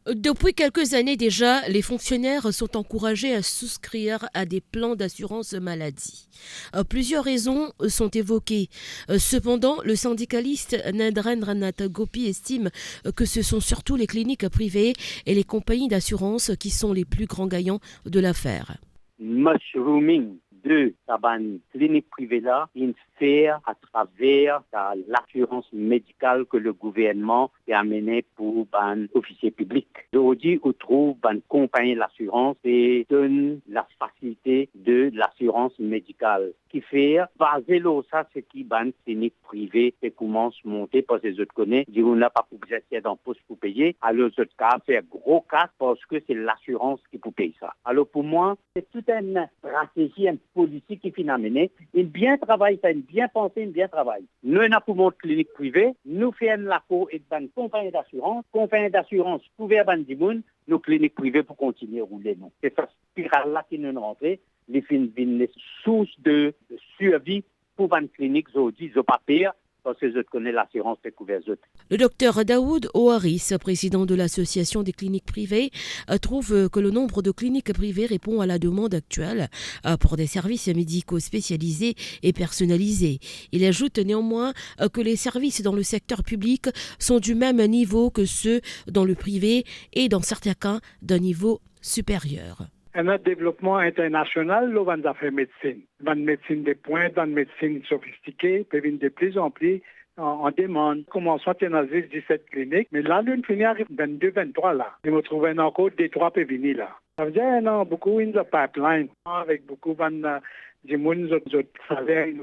Depuis quelques années déjà, les fonctionnaires sont encouragés à souscrire à des plans d'assurance maladie. Plusieurs raisons sont évoquées. Cependant, le syndicaliste Narendra Nath Gopi estime que ce sont surtout les cliniques privées et les compagnies d'assurance qui sont les plus grands gagnants de l'affaire. Mushrooming de la clinique privée là, il fait à travers l'assurance médicale que le gouvernement a amené pour les officiers publics. Aujourd'hui, on trouve une compagnie d'assurance et donne la facilité de l'assurance médicale. Qui fait, basé là, ça, c'est qui une clinique privée et commence à monter parce que les autres connaissent, on n'a pas pour essayer d'en poste pour payer. Alors, les autres cas, c'est un gros cas parce que c'est l'assurance qui peut payer ça. Alors, pour moi, c'est toute une stratégie, une politique qui finit à mener. Il bien travaille, ça, il bien pensé, il bien travaille. Nous, on a pour notre clinique privée, nous faisons la co et une compagnie d'assurance couverte par des gens, nos cliniques privées pour continuer à rouler. C'est cette spirale-là qui nous rentre. Les fins les sources de survie pour une clinique aujourd'hui, ils n'ont pas pire parce que je connais l'assurance des couverts. Le docteur Daoud Oharis, président de l'association des cliniques privées, trouve que le nombre de cliniques privées répond à la demande actuelle pour des services médicaux spécialisés et personnalisés. Il ajoute néanmoins que les services dans le secteur public sont du même niveau que ceux dans le privé et dans certains cas d'un niveau supérieur. Un développement international dans la médecine. Dans la médecine de pointe, dans la médecine sophistiquée, peut venir de plus en plus en demande. Commençons à dans 17 cliniques, mais là, l'une finit arrive 22, 23 là. Et me trouve encore des 3 peut venir là. Ça veut dire, non, beaucoup in the pipeline, avec beaucoup de gens qui salaires,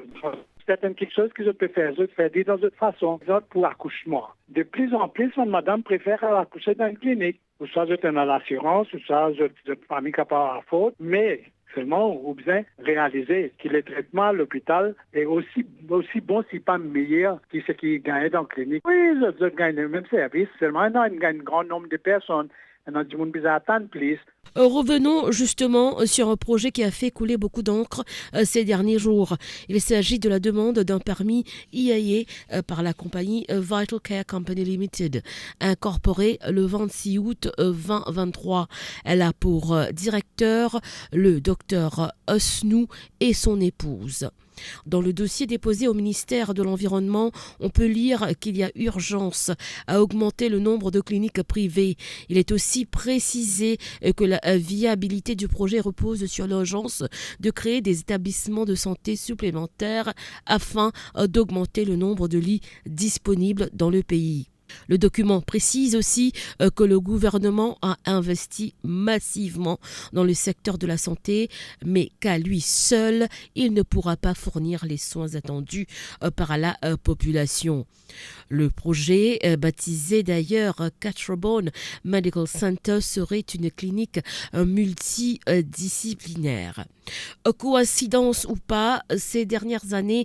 c'est quelque chose que je peux faire, dire dans cette façon, pour l'accouchement. De plus en plus, madame préfère accoucher dans une clinique. Ou ça, je suis dans l'assurance, ou ça, je suis famille capable à faute, mais seulement, on a besoin de réaliser que le traitement à l'hôpital est aussi bon, si pas meilleur que ce qui est gagné dans la clinique. Oui, je gagne le même service, seulement il y a un grand nombre de personnes. On a du monde besoin d'attendre plus. Revenons justement sur un projet qui a fait couler beaucoup d'encre ces derniers jours. Il s'agit de la demande d'un permis IAE par la compagnie Vital Care Company Limited, incorporée le 26 août 2023. Elle a pour directeur le docteur Osnou et son épouse. Dans le dossier déposé au ministère de l'Environnement, on peut lire qu'il y a urgence à augmenter le nombre de cliniques privées. Il est aussi précisé que la viabilité du projet repose sur l'urgence de créer des établissements de santé supplémentaires afin d'augmenter le nombre de lits disponibles dans le pays. Le document précise aussi que le gouvernement a investi massivement dans le secteur de la santé, mais qu'à lui seul, il ne pourra pas fournir les soins attendus par la population. Le projet, baptisé d'ailleurs Catchbone Medical Center, serait une clinique multidisciplinaire. Coïncidence ou pas, ces dernières années,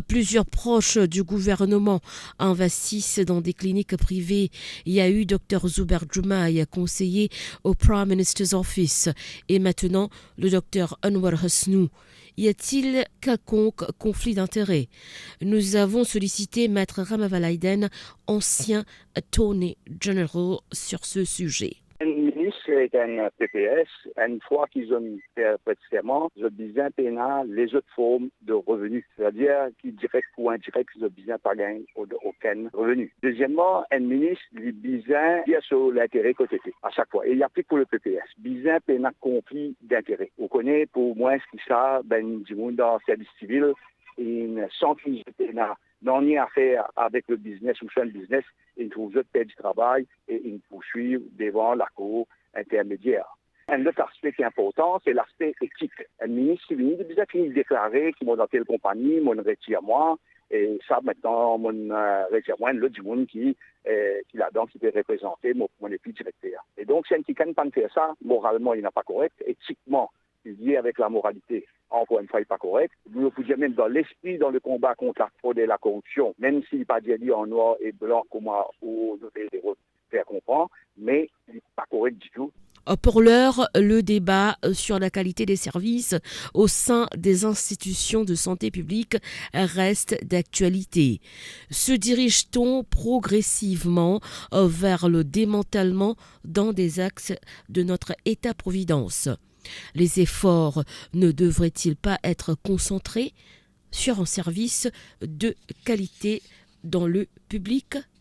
plusieurs proches du gouvernement investissent dans des cliniques privées. Il y a eu Dr Zuber Jumaï, conseiller au Prime Minister's Office, et maintenant le Dr Anwar Hosnou. Y a-t-il quelconque conflit d'intérêts? Nous avons sollicité Maître Ramavalaiden, ancien Attorney General, sur ce sujet. Le ministre est un PPS. Une fois qu'ils ont fait précisément, ils ont besoin de les autres formes de revenus. C'est-à-dire qu'ils direct ou indirect, ils ont besoin de pas gagner aucun revenu. Deuxièmement, un ministre, il a besoin de sur l'intérêt côté à chaque fois. Et il y a plus pour le PPS. Besoin de un conflit d'intérêt. On connaît pour moins ce qui ça, du monde dans le service civil, sans qu'ils aient n'en a affaire avec le business ou le business, ils trouvent eux paient du travail et ils poursuivent devant la cour intermédiaire. Un autre aspect qui est important, c'est l'aspect éthique. Un ministre civil, il a déjà fini de déclarer qu'il m'a dans telle compagnie, mon retire moi, et ça maintenant, mon retire moi, l'autre du monde qui là-dedans, qui peut représenter mon épi directeur. Et donc, c'est un qui ne peut pas faire ça, moralement, il n'est pas correct, éthiquement, lié avec la moralité. Encore une fois, il n'est pas correct. Vous pouvez même dans l'esprit, dans le combat contre la fraude et la corruption, même s'il n'est pas dit en noir et blanc, comment vous devez faire comprendre, mais il n'est pas correct du tout. Pour l'heure, le débat sur la qualité des services au sein des institutions de santé publique reste d'actualité. Se dirige-t-on progressivement vers le démantèlement dans des axes de notre État-providence ? Les efforts ne devraient-ils pas être concentrés sur un service de qualité dans le public ?